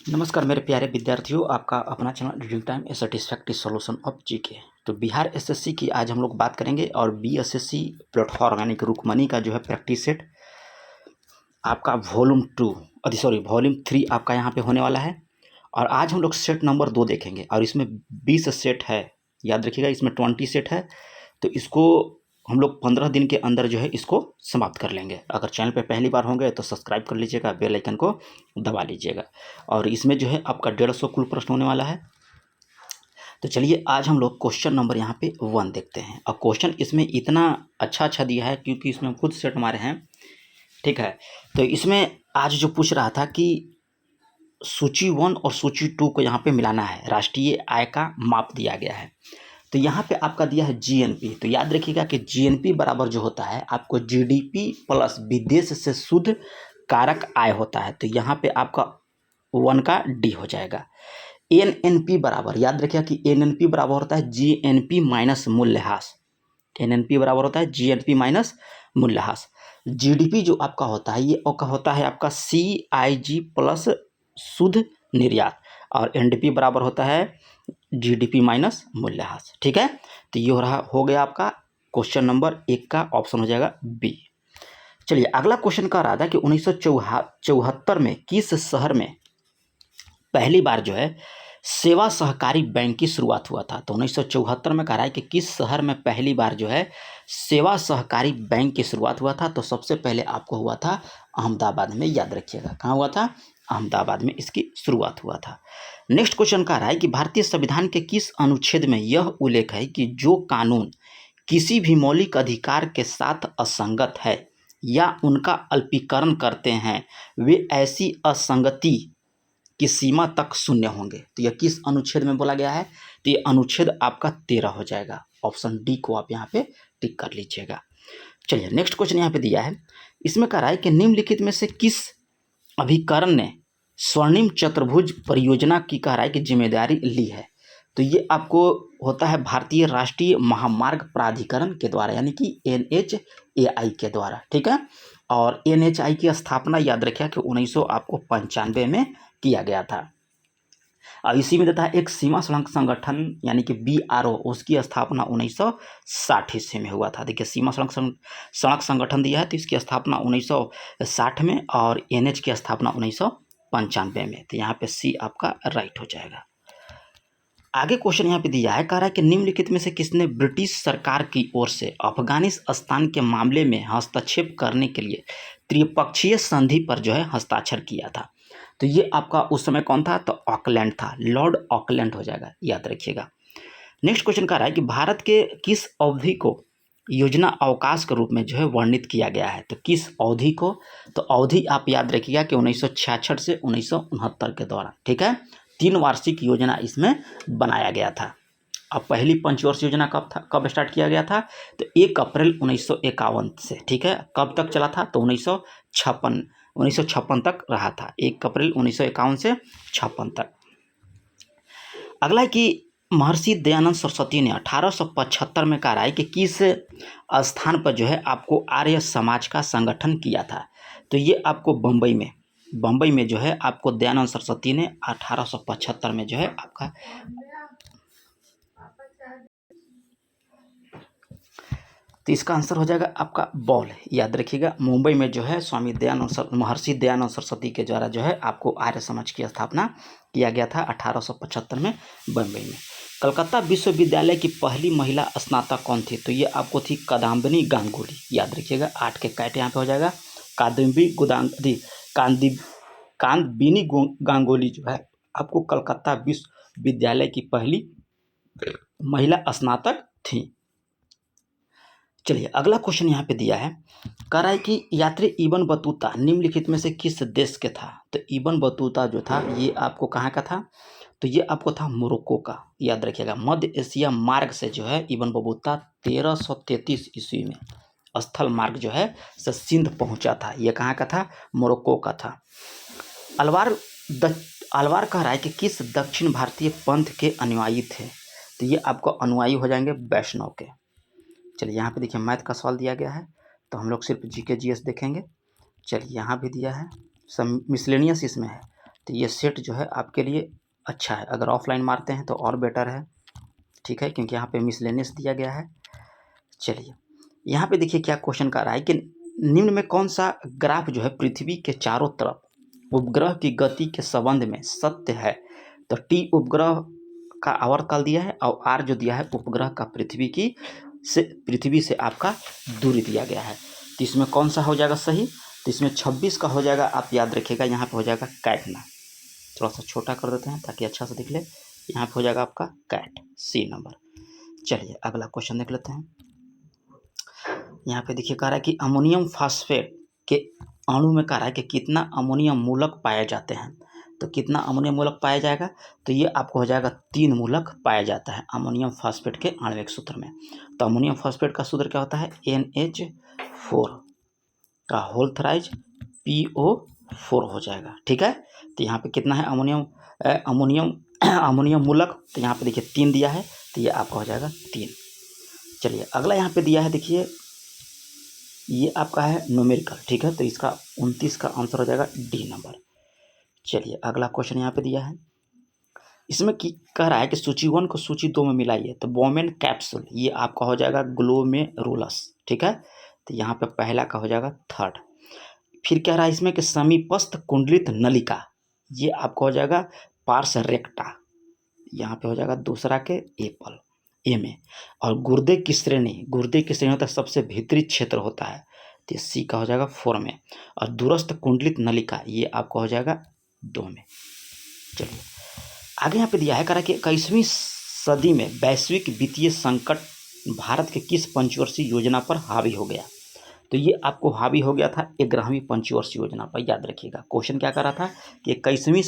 नमस्कार मेरे प्यारे विद्यार्थियों, आपका अपना channel reading time A satisfactory solution of GK. तो बिहार एसएससी की आज हम लोग बात करेंगे और बीएसएससी प्लेटफॉर्म यानी कि रुकमनी का जो है प्रैक्टिस सेट आपका वॉल्यूम 3 आपका यहाँ पे होने वाला है। और आज हम लोग सेट नंबर 2 देखेंगे और इसमें 20 सेट है, याद रखिएगा। इसमें 20 सेट है, तो इसको हम लोग 15 दिन के अंदर जो है इसको समाप्त कर लेंगे। अगर चैनल पे पहली बार होंगे तो सब्सक्राइब कर लीजिएगा, बेल आइकन को दबा लीजिएगा। और इसमें जो है आपका 150 कुल प्रश्न होने वाला है। तो चलिए आज हम लोग क्वेश्चन नंबर यहाँ पे 1 देखते हैं। और क्वेश्चन इसमें इतना अच्छा दिया है क्योंकि इसमें हम खुद सेट मारे हैं, ठीक है। तो इसमें आज जो पूछ रहा था कि सूची 1 और सूची 2 को यहाँ पे मिलाना है, राष्ट्रीय आय का माप दिया गया है। तो यहाँ पे आपका दिया है जीएनपी। तो याद रखिएगा कि जीएनपी बराबर जो होता है आपको जीडीपी प्लस विदेश से शुद्ध कारक आय होता है। तो यहाँ पे आपका 1 का डी हो जाएगा। एनएनपी बराबर, याद रखिएगा कि एनएनपी बराबर होता है जीएनपी माइनस मूल्यह्रास। एनएनपी बराबर होता है जीएनपी माइनस मूल्यह्रास। जीडीपी जो आपका होता है ये होता है आपका सीआईजी प्लस शुद्ध निर्यात। और एनडीपी बराबर होता है जीडीपी माइनस मूल्यह्रास, ठीक है। तो ये हो गया आपका क्वेश्चन नंबर 1 का ऑप्शन हो जाएगा बी। चलिए अगला क्वेश्चन कह रहा था कि 1974 में किस शहर में पहली बार जो है सेवा सहकारी बैंक की शुरुआत हुआ था। तो 1974 में कह रहा है कि किस शहर में पहली बार जो है सेवा सहकारी बैंक की शुरुआत हुआ था। तो सबसे पहले आपको हुआ था अहमदाबाद में, याद रखिएगा। कहाँ हुआ था? अहमदाबाद में इसकी शुरुआत हुआ था। नेक्स्ट क्वेश्चन कह रहा है कि भारतीय संविधान के किस अनुच्छेद में यह उल्लेख है कि जो कानून किसी भी मौलिक अधिकार के साथ असंगत है या उनका अल्पीकरण करते हैं वे ऐसी असंगति की सीमा तक शून्य होंगे। तो यह किस अनुच्छेद में बोला गया है? तो ये अनुच्छेद आपका 13 हो जाएगा। ऑप्शन डी को आप यहाँ पे टिक कर लीजिएगा। चलिए नेक्स्ट क्वेश्चन यहाँ पे दिया है। इसमें कह रहा है कि निम्नलिखित में से किस अभिकरण ने स्वर्णिम चतुर्भुज परियोजना की कह रहा है कि जिम्मेदारी ली है। तो ये आपको होता है भारतीय राष्ट्रीय महामार्ग प्राधिकरण के द्वारा, यानी कि NHAI के द्वारा, ठीक है। और NHAI की स्थापना याद रखिए कि 1995 में किया गया था। और इसी में देता है एक सीमा सड़क संगठन यानी कि BRO, उसकी स्थापना 1960 ईस्वी में हुआ था। देखिए सीमा सड़क संगठन दिया है तो इसकी स्थापना 1960 में और NH की स्थापना 1995 में। तो यहाँ पे सी आपका राइट हो जाएगा। आगे क्वेश्चन यहाँ पे दिया है, कह रहा है कि निम्नलिखित में से किसने ब्रिटिश सरकार की ओर से अफगानिस्तान के मामले में हस्तक्षेप करने के लिए त्रिपक्षीय संधि पर जो है हस्ताक्षर किया था। तो ये आपका उस समय कौन था? तो ऑकलैंड था, लॉर्ड ऑकलैंड हो जाएगा, याद रखिएगा। नेक्स्ट क्वेश्चन कह रहा है कि भारत के किस अवधि को योजना अवकाश के रूप में जो है वर्णित किया गया है। तो किस अवधि को? तो अवधि आप याद रखिएगा कि 1966 से 1969 के दौरान, ठीक है। 3 वार्षिक योजना इसमें बनाया गया था। अब पहली पंचवर्ष योजना कब स्टार्ट किया गया था? तो 1 अप्रैल 1951 से, ठीक है। कब तक चला था? तो 1956 तक रहा था। 1 अप्रैल 1951 से 56 तक। अगला है कि महर्षि दयानंद सरस्वती ने 1875 में कहा है कि किस स्थान पर जो है आपको आर्य समाज का संगठन किया था। तो ये आपको बम्बई में जो है आपको दयानंद सरस्वती ने 1875 में जो है आपका, तो इसका आंसर हो जाएगा आपका बॉल, याद रखिएगा। मुंबई में जो है महर्षि दयानंद सरस्वती के द्वारा जो है आपको आर्य समाज की स्थापना किया गया था 1875 में बम्बई में। कलकत्ता विश्वविद्यालय की पहली महिला स्नातक कौन थी? तो ये आपको थी कादम्बिनी गांगुली, याद रखिएगा। 8 के कैट यहाँ पे हो जाएगा। कादम्बिनी गांगुली जो है आपको कलकत्ता विश्वविद्यालय की पहली महिला स्नातक थी। चलिए अगला क्वेश्चन यहाँ पे दिया है, कह रहा है कि यात्री इब्न बतूता निम्नलिखित में से किस देश के था। तो इब्न बतूता जो था ये आपको कहाँ का था? तो ये आपको था मोरक्को का, याद रखिएगा। मध्य एशिया मार्ग से जो है इब्न बतूता 1333 ईस्वी में स्थल मार्ग जो है से सिंध पहुंचा था। ये कहाँ का था? मोरक्को का था। अलवार कह रहा है कि किस दक्षिण भारतीय पंथ के अनुयायी थे। तो ये आपको अनुयायी हो जाएंगे वैष्णव के। चलिए यहाँ पे देखिए मैथ का सवाल दिया गया है तो हम लोग सिर्फ GK GS देखेंगे। चलिए यहाँ भी दिया है, सब मिसलेनियस इसमें है। तो ये सेट जो है आपके लिए अच्छा है। अगर ऑफलाइन मारते हैं तो और बेटर है, ठीक है, क्योंकि यहाँ पे मिसलेनियस दिया गया है। चलिए यहाँ पे देखिए क्या क्वेश्चन कर रहा है कि निम्न में कौन सा ग्राफ जो है पृथ्वी के चारों तरफ उपग्रह की गति के संबंध में सत्य है। तो टी उपग्रह का आवर्तकाल दिया है और आर जो दिया है उपग्रह का पृथ्वी से आपका दूरी दिया गया है। तो इसमें कौन सा हो जाएगा सही, तो इसमें 26 का हो जाएगा, आप याद रखिएगा यहाँ पे हो जाएगा कैटना। थोड़ा सा छोटा कर देते हैं ताकि अच्छा से दिख ले। यहाँ पे हो जाएगा आपका कैट, सी नंबर। चलिए अगला क्वेश्चन देख लेते हैं। यहाँ पे देखिए कह रहा है कि अमोनियम फास्फेट के अणु में कह रहा है कि कितना अमोनियम मूलक पाए जाते हैं। तो कितना अमोनियम मूलक पाया जाएगा, तो ये आपको हो जाएगा 3 मूलक पाया जाता है अमोनियम फास्फेट के आणविक सूत्र में। तो अमोनियम फास्फेट का सूत्र क्या होता है, NH4 का होल थ्राइज PO4 हो जाएगा, ठीक है। तो यहाँ पे कितना है अमोनियम मूलक, तो यहाँ पे देखिए 3 दिया है, तो ये आपका हो जाएगा 3। चलिए अगला यहाँ पे दिया है, देखिए ये आपका है न्यूमेरिकल, ठीक है, तो इसका 29 का आंसर हो जाएगा डी नंबर। चलिए अगला क्वेश्चन यहाँ पे दिया है, इसमें कह रहा है कि सूची 1 को सूची 2 में मिलाइए। तो बोमेन कैप्सूल ये आपका हो जाएगा ग्लोमेरुलस, ठीक है, तो यहाँ पे पहला का हो जाएगा 3rd। फिर कह रहा है इसमें कि समीपस्थ कुंडलित नलिका ये आपका हो जाएगा पार्स रेक्टा, यहाँ पे हो जाएगा दूसरा के एप्पल ए में। और गुर्दे की श्रेणी होता है सबसे भीतरी क्षेत्र होता है, तो सी का हो जाएगा 4 में। और दूरस्थ कुंडलित नलिका ये आपका हो जाएगा 2 में। चलिए आगे यहाँ पे दिया है, कह रहा है कि 21वीं सदी में वैश्विक वित्तीय संकट भारत के किस पंचवर्षीय योजना पर हावी हो गया। तो ये आपको हावी हो गया था 11वीं पंचवर्षीय योजना पर, याद रखिएगा। क्वेश्चन क्या कर रहा था कि 21वीं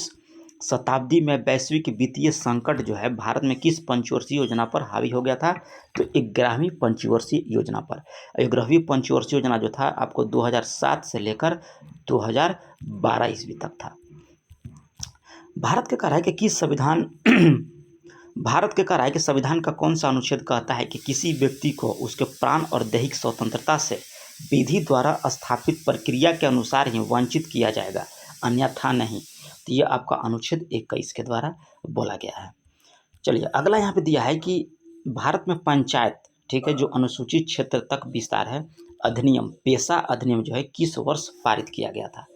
शताब्दी में वैश्विक वित्तीय संकट जो है भारत में किस पंचवर्षीय योजना पर हावी हो गया था। तो 11वीं पंचवर्षीय योजना पर। 11वीं पंचवर्षीय योजना जो था आपको 2007 से लेकर 2012 ईस्वी तक था। भारत के कह रहा है कि संविधान का कौन सा अनुच्छेद कहता है कि किसी व्यक्ति को उसके प्राण और दैहिक स्वतंत्रता से विधि द्वारा स्थापित प्रक्रिया के अनुसार ही वंचित किया जाएगा, अन्यथा नहीं। तो ये आपका अनुच्छेद 21 के द्वारा बोला गया है। चलिए अगला यहाँ पे दिया है कि भारत में पंचायत, ठीक है, जो अनुसूचित क्षेत्र तक विस्तार है अधिनियम, पेशा अधिनियम जो है किस वर्ष पारित किया गया था।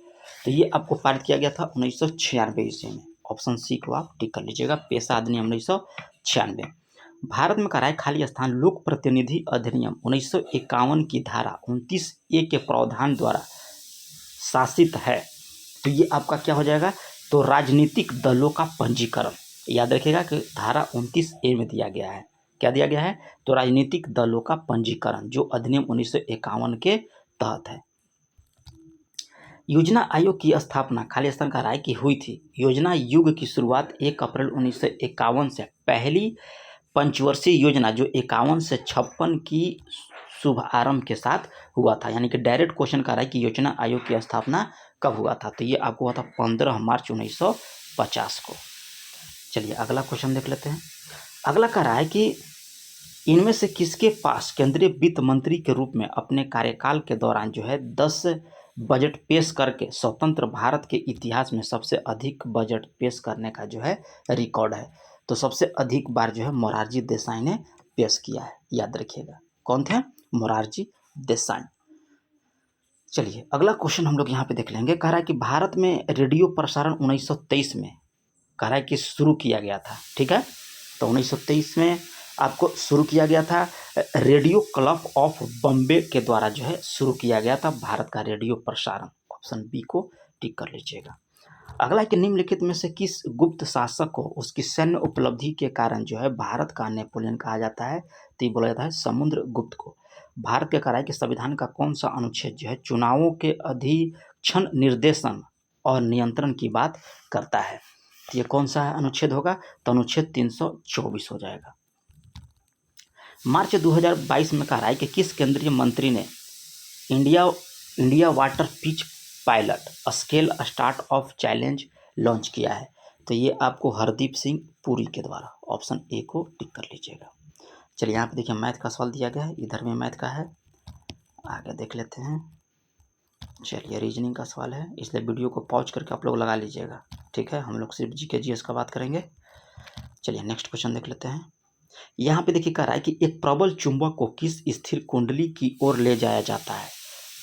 तो ये आपको पारित किया गया था 1996 ईस्वी में। ऑप्शन सी को आप टिक कर लीजिएगा, पेशा अधिनियम 1996। भारत में कराए खाली स्थान लोक प्रतिनिधि अधिनियम 1951 की धारा 29A के प्रावधान द्वारा शासित है। तो ये आपका क्या हो जाएगा, तो राजनीतिक दलों का पंजीकरण, याद रखिएगा कि धारा 29A में दिया गया है, क्या दिया गया है, तो राजनीतिक दलों का पंजीकरण जो अधिनियम 1951 के तहत है। योजना आयोग की स्थापना खाली स्थान का राय की हुई थी। योजना युग की शुरुआत 1 अप्रैल 1951 से पहली पंचवर्षीय योजना जो 51 से 56 की शुभारंभ के साथ हुआ था। यानी कि डायरेक्ट क्वेश्चन कर रहा है कि योजना आयोग की स्थापना कब हुआ था। तो ये आपको हुआ था 15 मार्च 1950 को। चलिए अगला क्वेश्चन देख लेते हैं। अगला कह रहा है कि इनमें से किसके पास केंद्रीय वित्त मंत्री के रूप में अपने कार्यकाल के दौरान जो है 10 बजट पेश करके स्वतंत्र भारत के इतिहास में सबसे अधिक बजट पेश करने का जो है रिकॉर्ड है। तो सबसे अधिक बार जो है मोरारजी देसाई ने पेश किया है, याद रखिएगा। कौन थे, मोरारजी देसाई। चलिए अगला क्वेश्चन हम लोग यहाँ पे देख लेंगे। कह रहा है कि भारत में रेडियो प्रसारण 1923 में कह रहा है कि शुरू किया गया था, ठीक है। तो 1923 में आपको शुरू किया गया था, रेडियो क्लब ऑफ बॉम्बे के द्वारा जो है शुरू किया गया था भारत का रेडियो प्रसारण। ऑप्शन बी को टिक कर लीजिएगा। अगला कि निम्नलिखित में से किस गुप्त शासक को उसकी सैन्य उपलब्धि के कारण जो है भारत का नेपोलियन कहा जाता है। तो ये बोला जाता है समुद्रगुप्त को। भारत के कह रहा है कि संविधान का कौन सा अनुच्छेद जो है चुनावों के अधिक्षण निर्देशन और नियंत्रण की बात करता है। तो ये कौन सा अनुच्छेद होगा, तो अनुच्छेद 324 हो जाएगा। मार्च 2022 में कह रहा है कि किस केंद्रीय मंत्री ने India water pitch pilot scale start of challenge launch किया है। तो ये आपको हरदीप सिंह पुरी के द्वारा। ऑप्शन ए को टिक कर लीजिएगा। चलिए यहाँ पे देखिए मैथ का सवाल दिया गया है, इधर में मैथ का है, आगे देख लेते हैं। चलिए रीजनिंग का सवाल है, इसलिए वीडियो को पॉज करके आप लोग लगा लीजिएगा। ठीक है, हम लोग सिर्फ जीके जीएस का बात करेंगे। चलिए नेक्स्ट क्वेश्चन देख लेते हैं। यहाँ पे देखिए कह रहा है कि एक प्रबल चुंबक को किस स्थिर कुंडली की ओर ले जाया जाता है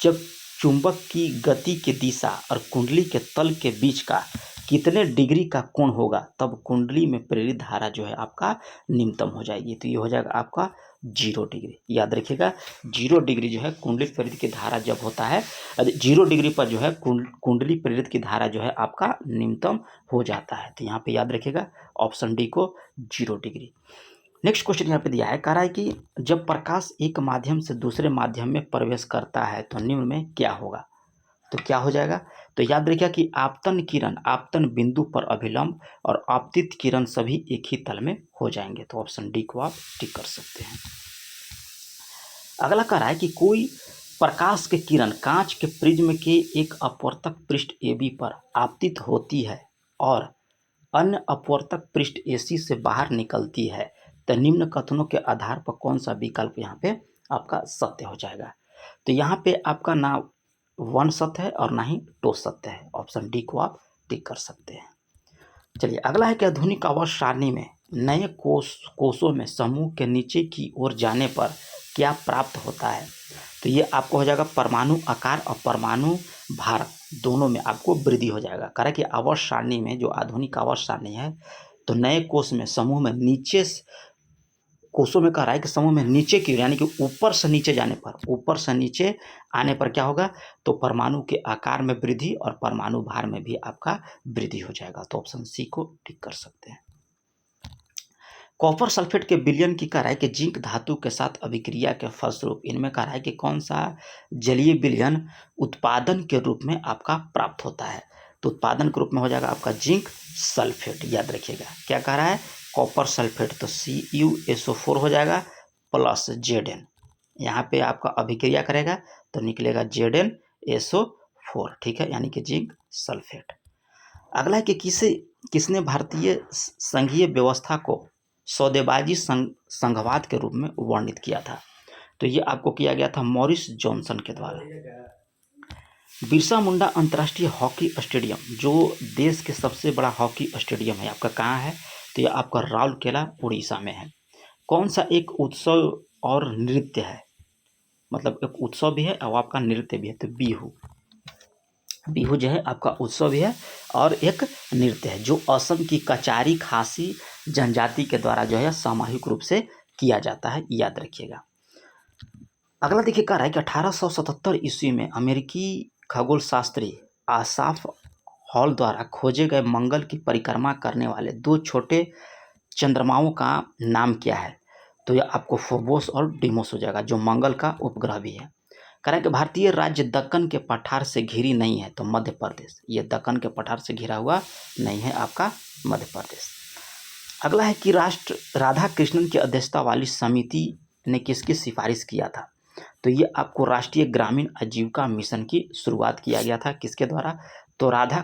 जब चुंबक की गति की दिशा और कुंडली के तल के बीच का कितने डिग्री का कोण होगा तब कुंडली में प्रेरित धारा जो है आपका न्यूनतम हो जाएगी। तो ये हो जाएगा आपका 0 डिग्री। याद रखिएगा 0 डिग्री जो है कुंडली प्रेरित की धारा जब होता है 0 डिग्री पर जो है कुंडली प्रेरित की धारा जो है आपका न्यूनतम हो जाता है। तो यहाँ पे याद रखिएगा ऑप्शन डी को 0 डिग्री। नेक्स्ट क्वेश्चन यहाँ पे दिया है, कह रहा है कि जब प्रकाश एक माध्यम से दूसरे माध्यम में प्रवेश करता है तो निम्न में क्या होगा। तो क्या हो जाएगा, तो याद रखिएगा कि आपतन किरण आपतन बिंदु पर अभिलंब और आपतित किरण सभी एक ही तल में हो जाएंगे। तो ऑप्शन डी को आप टिक कर सकते हैं। अगला कह रहा है कि कोई प्रकाश के किरण कांच के प्रिज्म के एक अपवर्तक पृष्ठ AB पर आपतित होती है और अन्य अपवर्तक पृष्ठ AC से बाहर निकलती है तो निम्न कथनों के आधार पर कौन सा विकल्प यहाँ पे आपका सत्य हो जाएगा। तो यहाँ पे आपका ना 1 सत्य है और ना ही 2 सत्य है। ऑप्शन डी को आप टिक कर सकते हैं। चलिए अगला है कि आधुनिक आवर्त सारणी में नए कोषों में समूह के नीचे की ओर जाने पर क्या प्राप्त होता है। तो ये आपको हो जाएगा परमाणु आकार और परमाणु भार दोनों में आपको वृद्धि हो जाएगा। कारण कि आवर्त सारणी में जो आधुनिक आवर्त सारणी है तो नए कोष में समूह में नीचे कोषों में कह रहा है कि समूह में नीचे की यानी कि ऊपर से नीचे जाने पर ऊपर से नीचे आने पर क्या होगा, तो परमाणु के आकार में वृद्धि और परमाणु भार में भी आपका वृद्धि हो जाएगा। तो ऑप्शन सी को टिक कर सकते हैं। कॉपर सल्फेट के विलयन की कह रहा है कि जिंक धातु के साथ अभिक्रिया के फलस्वरूप इनमें कह रहा है कि कौन सा जलीय विलयन उत्पादन के रूप में आपका प्राप्त होता है। तो उत्पादन के रूप में हो जाएगा आपका जिंक सल्फेट। याद रखिएगा क्या कह रहा है, कॉपर सल्फेट तो CuSO4 हो जाएगा प्लस Zn। यहाँ पे आपका अभिक्रिया करेगा तो निकलेगा ZnSO4। ठीक है, यानी कि जिंक सल्फेट। अगला है कि किसने भारतीय संघीय व्यवस्था को सौदेबाजी संघवाद के रूप में वर्णित किया था। तो ये आपको किया गया था मॉरिस जॉनसन के द्वारा। बिरसा मुंडा अंतर्राष्ट्रीय हॉकी स्टेडियम जो देश के सबसे बड़ा हॉकी स्टेडियम है आपका कहाँ है, तो ये आपका राउरकेला उड़ीसा में है। कौन सा एक उत्सव और नृत्य है, मतलब एक उत्सव भी है और आपका नृत्य भी है। तो बिहू जो है आपका उत्सव भी है और एक नृत्य है जो असम की कचारी खासी जनजाति के द्वारा जो है सामूहिक रूप से किया जाता है। याद रखिएगा। अगला देखिए कह रहा है कि 1877 ईस्वी में अमेरिकी खगोल शास्त्री आसाफ हॉल द्वारा खोजे गए मंगल की परिक्रमा करने वाले 2 छोटे चंद्रमाओं का नाम क्या है। तो यह आपको फोबोस और डिमोस हो जाएगा जो मंगल का उपग्रह भी है। कारण कि भारतीय राज्य दक्कन के पठार से घिरी नहीं है तो मध्य प्रदेश, ये दक्कन के पठार से घिरा हुआ नहीं है आपका मध्य प्रदेश। अगला है कि राधा कृष्णन की अध्यक्षता वाली समिति ने किसकी सिफारिश किया था। तो ये आपको राष्ट्रीय ग्रामीण आजीविका मिशन की शुरुआत किया गया था किसके द्वारा, तो राधा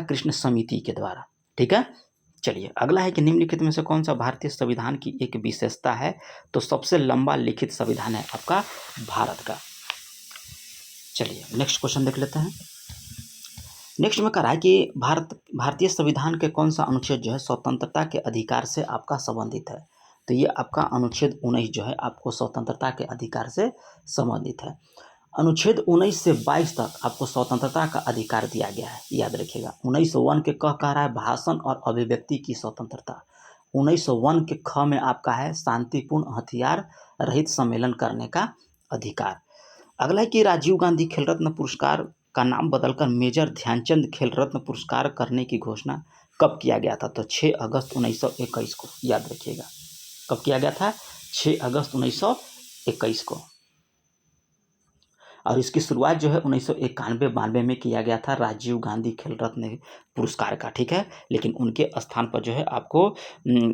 कृष्ण समिति के द्वारा। ठीक है। चलिए अगला है कि निम्नलिखित में से कौन सा भारतीय संविधान की एक विशेषता है। तो सबसे लंबा लिखित संविधान है आपका भारत का। चलिए नेक्स्ट क्वेश्चन देख लेते हैं। नेक्स्ट में कह रहा है कि भारतीय संविधान के कौन सा अनुच्छेद जो है स्वतंत्रता के अधिकार से आपका संबंधित है। तो ये आपका अनुच्छेद 19 जो है आपको स्वतंत्रता के अधिकार से संबंधित है। अनुच्छेद 19 से 22 तक आपको स्वतंत्रता का अधिकार दिया गया है। याद रखिएगा 1901 के कह रहा है भाषण और अभिव्यक्ति की स्वतंत्रता। 1901 के ख में आपका है शांतिपूर्ण हथियार रहित सम्मेलन करने का अधिकार। अगला है कि राजीव गांधी खेल रत्न पुरस्कार का नाम बदलकर मेजर ध्यानचंद खेल रत्न पुरस्कार करने की घोषणा कब किया गया था। तो 6 अगस्त 1921 को। याद रखिएगा कब किया गया था, 6 अगस्त 1921 को। और इसकी शुरुआत जो है 1991-92 में किया गया था राजीव गांधी खेल रत्न पुरस्कार का। ठीक है, लेकिन उनके स्थान पर जो है आपको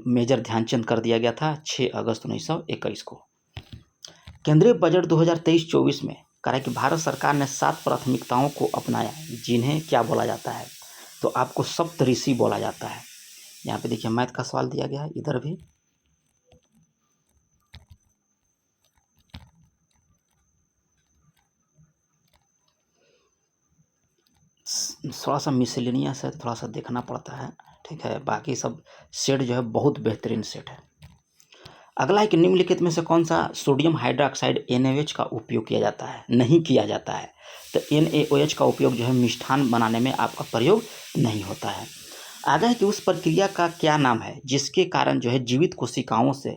मेजर ध्यानचंद कर दिया गया था 6 अगस्त 1921 को। केंद्रीय बजट 2023-24 में कह रहा है कि भारत सरकार ने 7 प्राथमिकताओं को अपनाया जिन्हें क्या बोला जाता है। तो आपको सप्तऋषि बोला जाता है। यहाँ पे देखिए मैथ का सवाल दिया गया है इधर भी। थोड़ा सा मिसलेनियस है, थोड़ा सा देखना पड़ता है, ठीक है। बाकी सब सेट जो है बहुत बेहतरीन सेट है। अगला है कि निम्नलिखित में से कौन सा सोडियम हाइड्रोक्साइड NaOH का उपयोग किया जाता है, नहीं किया जाता है। तो NaOH का उपयोग जो है मिष्ठान बनाने में आपका प्रयोग नहीं होता है। आगे है कि उस प्रक्रिया का क्या नाम है जिसके कारण जो है जीवित कोशिकाओं से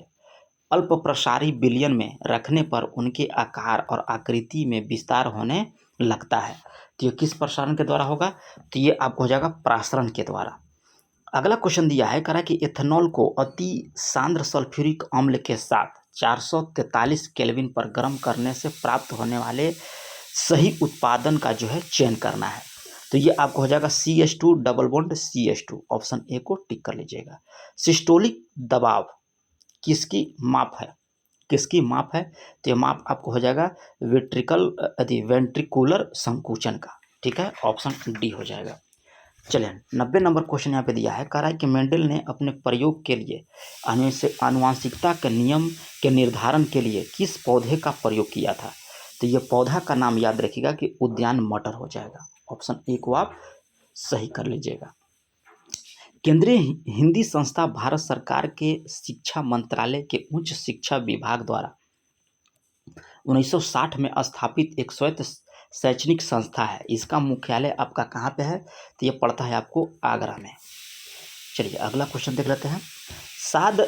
अल्प प्रसारी विलयन में रखने पर उनके आकार और आकृति में विस्तार होने लगता है। तो ये किस प्रसारण के द्वारा होगा, तो ये आपको हो जाएगा प्रासरण के द्वारा। अगला क्वेश्चन दिया है, करा कि एथेनॉल को अति सांद्र सल्फ्यूरिक अम्ल के साथ 443 केल्विन पर गर्म करने से प्राप्त होने वाले सही उत्पादन का जो है चयन करना है। तो ये आपको हो जाएगा CH2 double bond CH2, option A को टिक कर लीजिएगा। सिस्टोलिक दबाव किसकी माप है, किसकी माप है, तो ये माप आपको हो जाएगा वेंट्रिकुलर संकुचन का, ठीक है, ऑप्शन डी हो जाएगा। चलिए 90 नंबर क्वेश्चन यहाँ पे दिया है, कह रहा है कि मेंडल ने अपने प्रयोग के लिए आनुवंशिकता के नियम के निर्धारण के लिए किस पौधे का प्रयोग किया था। तो ये पौधा का नाम याद रखिएगा कि उद्यान मटर हो जाएगा, ऑप्शन ए को आप सही कर लीजिएगा। केंद्रीय हिंदी संस्था भारत सरकार के शिक्षा मंत्रालय के उच्च शिक्षा विभाग द्वारा 1960 में स्थापित एक स्वायत्त शैक्षणिक संस्था है। इसका मुख्यालय आपका कहाँ पे है, तो ये पड़ता है आपको आगरा में। चलिए अगला क्वेश्चन देख लेते हैं। साद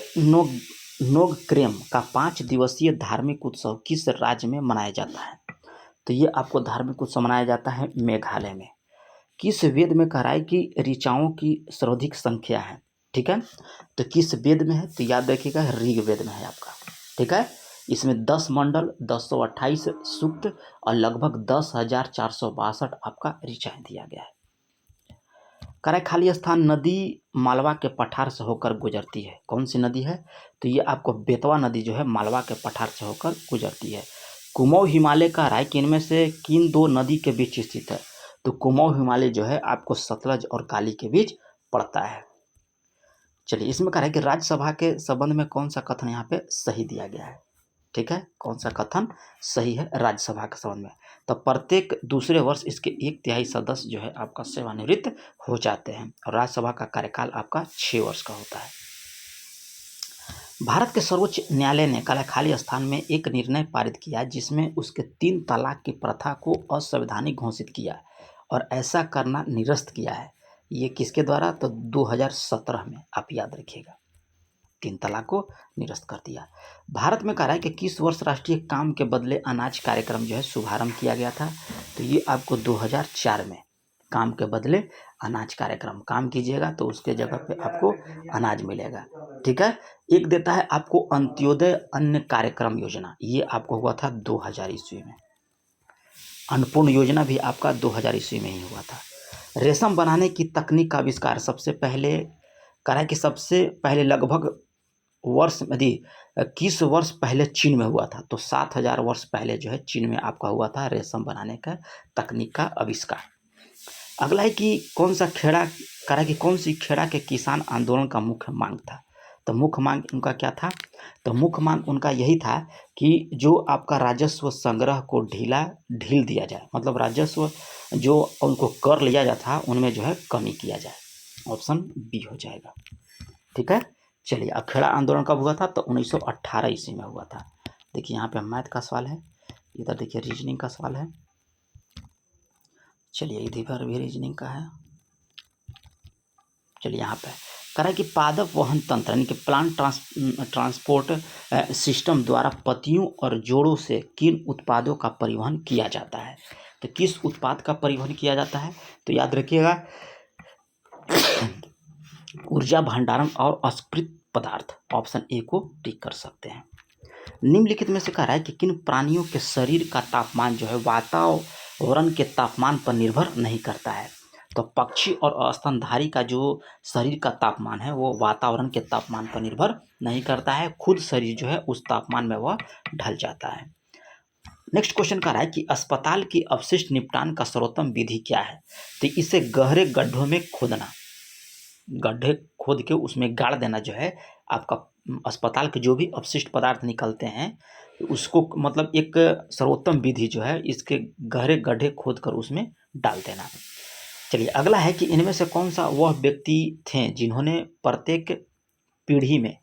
नोगक्रेम का 5 दिवसीय धार्मिक उत्सव किस राज्य में मनाया जाता है। तो ये आपको धार्मिक उत्सव मनाया जाता है मेघालय में। किस वेद में कह रहा है कि ऋचाओं की सर्वाधिक संख्या है, ठीक है। तो किस वेद में है, तो याद रखिएगा ऋग वेद में है आपका, ठीक है। इसमें 10 मंडल, 1028 सूक्त और लगभग 10,462 आपका ऋचाएँ दिया गया है। करे खाली स्थान नदी मालवा के पठार से होकर गुजरती है, कौन सी नदी है, तो ये आपको बेतवा नदी जो है मालवा के पठार से होकर गुजरती है। कुमाऊं हिमालय का राय कि इनमें से किन दो नदी के बीच स्थित है, तो कुमाऊं हिमालय जो है आपको सतलज और काली के बीच पड़ता है। चलिए इसमें कह रहा है कि राज्यसभा के संबंध में कौन सा कथन यहाँ पे सही दिया गया है, ठीक है, कौन सा कथन सही है राज्यसभा के संबंध में। तो प्रत्येक दूसरे वर्ष इसके 1/3 सदस्य जो है आपका सेवानिवृत्त हो जाते हैं और राज्यसभा का कार्यकाल आपका 6 वर्ष का होता है। भारत के सर्वोच्च न्यायालय ने कल खाली स्थान में एक निर्णय पारित किया जिसमें उसके 3 तलाक की प्रथा को असंवैधानिक घोषित किया और ऐसा करना निरस्त किया है। ये किसके द्वारा, तो 2017 में, आप याद रखिएगा, 3 तलाक को निरस्त कर दिया। भारत में कह रहा है कि किस वर्ष राष्ट्रीय काम के बदले अनाज कार्यक्रम जो है शुभारंभ किया गया था, तो ये आपको 2004 में काम के बदले अनाज कार्यक्रम, काम कीजिएगा तो उसके जगह पे आपको अनाज मिलेगा, ठीक है। एक देता है आपको अंत्योदय अन्न कार्यक्रम योजना, ये आपको हुआ था 2000 ईस्वी में। अन्नपूर्ण योजना भी आपका 2000 ईस्वी में ही हुआ था। रेशम बनाने की तकनीक का आविष्कार सबसे पहले कह रहा है कि सबसे पहले लगभग वर्ष यदि किस वर्ष पहले चीन में हुआ था, तो 7000 वर्ष पहले जो है चीन में आपका हुआ था रेशम बनाने का तकनीक का आविष्कार। अगला है कि कौन सा खेड़ा, कह रहा है कि कौन सी खेड़ा के किसान आंदोलन का मुख्य मांग था, तो मुख्य मांग उनका क्या था, तो मुख्य मांग उनका यही था कि जो आपका राजस्व संग्रह को ढील दिया जाए, मतलब राजस्व जो उनको कर लिया जाता था उनमें जो है कमी किया जाए, ऑप्शन बी हो जाएगा, ठीक है। चलिए अखेड़ा आंदोलन कब हुआ था, तो 1918 ईस्वी में हुआ था। देखिए यहाँ पे मैथ का सवाल है, इधर देखिए रीजनिंग का सवाल है। चलिए इधर भी रीजनिंग का है। चलिए यहाँ पे कह रहा है कि पादप वहन तंत्र यानी कि प्लांट ट्रांसपोर्ट सिस्टम द्वारा पत्तियों और जोड़ों से किन उत्पादों का परिवहन किया जाता है, तो किस उत्पाद का परिवहन किया जाता है, तो याद रखिएगा ऊर्जा भंडारण और अस्फीत पदार्थ, ऑप्शन ए को टिक कर सकते हैं। निम्नलिखित में से कह रहा है कि किन प्राणियों के शरीर का तापमान जो है वातावरण के तापमान पर निर्भर नहीं करता है, तो पक्षी और स्तनधारी का जो शरीर का तापमान है वो वातावरण के तापमान पर निर्भर नहीं करता है, खुद शरीर जो है उस तापमान में वह ढल जाता है। नेक्स्ट क्वेश्चन कह रहा है कि अस्पताल की अपशिष्ट निपटान का सर्वोत्तम विधि क्या है, तो इसे गहरे गड्ढों में खोदना, गड्ढे खोद के उसमें गाड़ देना जो है आपका अस्पताल के जो भी अपशिष्ट पदार्थ निकलते हैं उसको, मतलब एक सर्वोत्तम विधि जो है इसके गहरे गड्ढे खोद कर उसमें डाल देना। चलिए अगला है कि इनमें से कौन सा वह व्यक्ति थे जिन्होंने प्रत्येक पीढ़ी में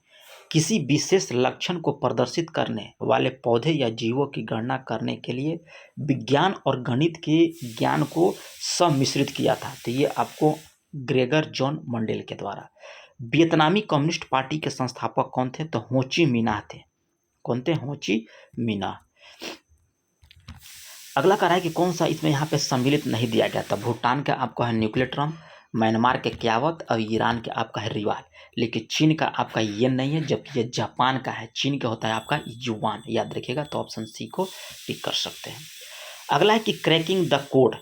किसी विशेष लक्षण को प्रदर्शित करने वाले पौधे या जीवों की गणना करने के लिए विज्ञान और गणित के ज्ञान को सम्मिश्रित किया था। तो ये आपको ग्रेगर जॉन मंडेल के द्वारा। वियतनामी कम्युनिस्ट पार्टी के संस्थापक कौन थे? तो हो ची मिन्ह थे। कौन थे? हो ची मिन्ह। अगला कह रहा है कि कौन सा इसमें यहाँ पे सम्मिलित नहीं दिया गया था। भूटान का आपका है न्यूक्लियोट्रॉन, म्यांमार के क्यावत और ईरान के आपका है रिवाल, लेकिन चीन का आपका ये नहीं है, जबकि ये जापान का है। चीन का होता है आपका युवान, याद रखिएगा। तो ऑप्शन सी को टिक कर सकते हैं। अगला है कि क्रैकिंग द कोड,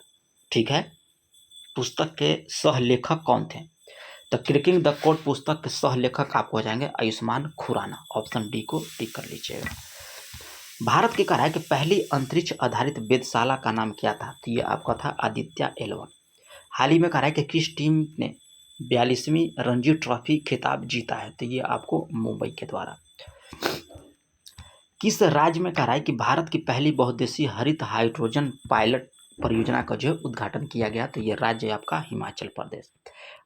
ठीक है, पुस्तक के सहलेखक कौन थे? तो क्रैकिंग द कोड पुस्तक के सहलेखक आपको हो जाएंगे आयुष्मान खुराना। ऑप्शन डी को टिक कर लीजिएगा। भारत के कह रहा है कि पहली अंतरिक्ष आधारित वेधशाला का नाम क्या था? तो ये आपका था आदित्य L1। हाल ही में कह रहा है कि किस टीम ने 42वीं रणजी ट्रॉफी खिताब जीता है? तो ये आपको मुंबई के द्वारा। किस राज्य में कह रहा है कि भारत की पहली बहुउद्देशीय हरित हाइड्रोजन पायलट परियोजना का जो है उद्घाटन किया गया? तो ये राज्य है आपका हिमाचल प्रदेश।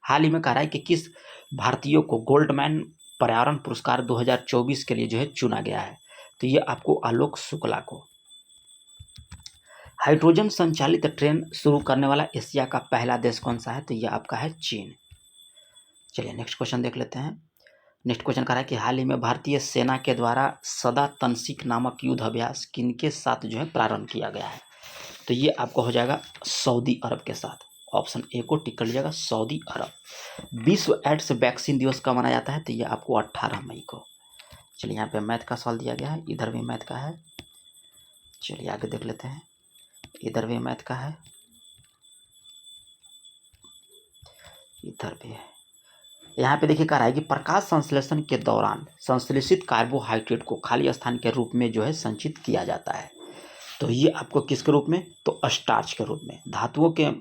हाल ही में कह रहा है कि किस भारतीयों को गोल्डमैन पर्यावरण पुरस्कार 2024 के लिए जो है चुना गया है? तो ये आपको आलोक शुक्ला को। हाइड्रोजन संचालित ट्रेन शुरू करने वाला एशिया का पहला देश कौन सा है? तो ये आपका है चीन। चलिए नेक्स्ट क्वेश्चन देख लेते हैं। नेक्स्ट क्वेश्चन कह रहा है कि हाल ही में भारतीय सेना के द्वारा सदा तनसीक नामक युद्ध अभ्यास किनके साथ जो है प्रारंभ किया गया है? तो ये आपको हो जाएगा सऊदी अरब के साथ। ऑप्शन ए को टिक कर लीजिएगा, सऊदी अरब। विश्व एड्स वैक्सीन दिवस कब मनाया जाता है? तो ये आपको 18 मई को। चलिए यहाँ पे मैथ का सवाल दिया गया है, इधर भी मैथ का है। चलिए आगे देख लेते हैं, इधर भी मैथ का है, इधर भी है। यहाँ पे देखिए कह रहा है कि प्रकाश संश्लेषण के दौरान संश्लेषित कार्बोहाइड्रेट को खाली स्थान के रूप में जो है संचित किया जाता है। तो ये आपको किसके रूप में? तो स्टार्च के रूप में। धातुओं के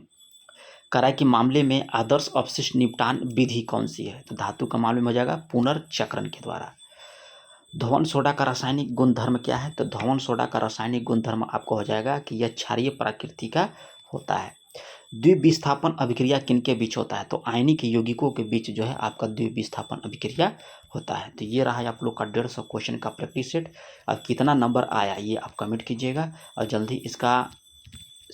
कह रहा है कि मामले में आदर्श अपशिष्ट निपटान विधि कौन सी है? तो धातु का मामले में हो जाएगा पुनर्चक्रण के द्वारा। धवन सोडा का रासायनिक गुणधर्म क्या है? तो धवन सोडा का रासायनिक गुणधर्म आपको हो जाएगा कि यह क्षारीय प्रकृति का होता है। द्विविस्थापन अभिक्रिया किनके बीच होता है? तो आयनिक यौगिकों के बीच जो है आपका द्विविस्थापन अभिक्रिया होता है। तो ये रहा है आप लोग का 150 क्वेश्चन का प्रैक्टिस सेट। अब कितना नंबर आया ये आप कमेंट कीजिएगा और जल्दी इसका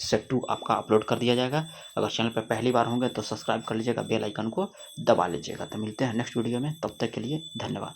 सेट 2 आपका अपलोड कर दिया जाएगा। अगर चैनल पर पहली बार होंगे तो सब्सक्राइब कर लीजिएगा, बेल आइकन को दबा लीजिएगा। तो मिलते हैं नेक्स्ट वीडियो में, तब तक के लिए धन्यवाद।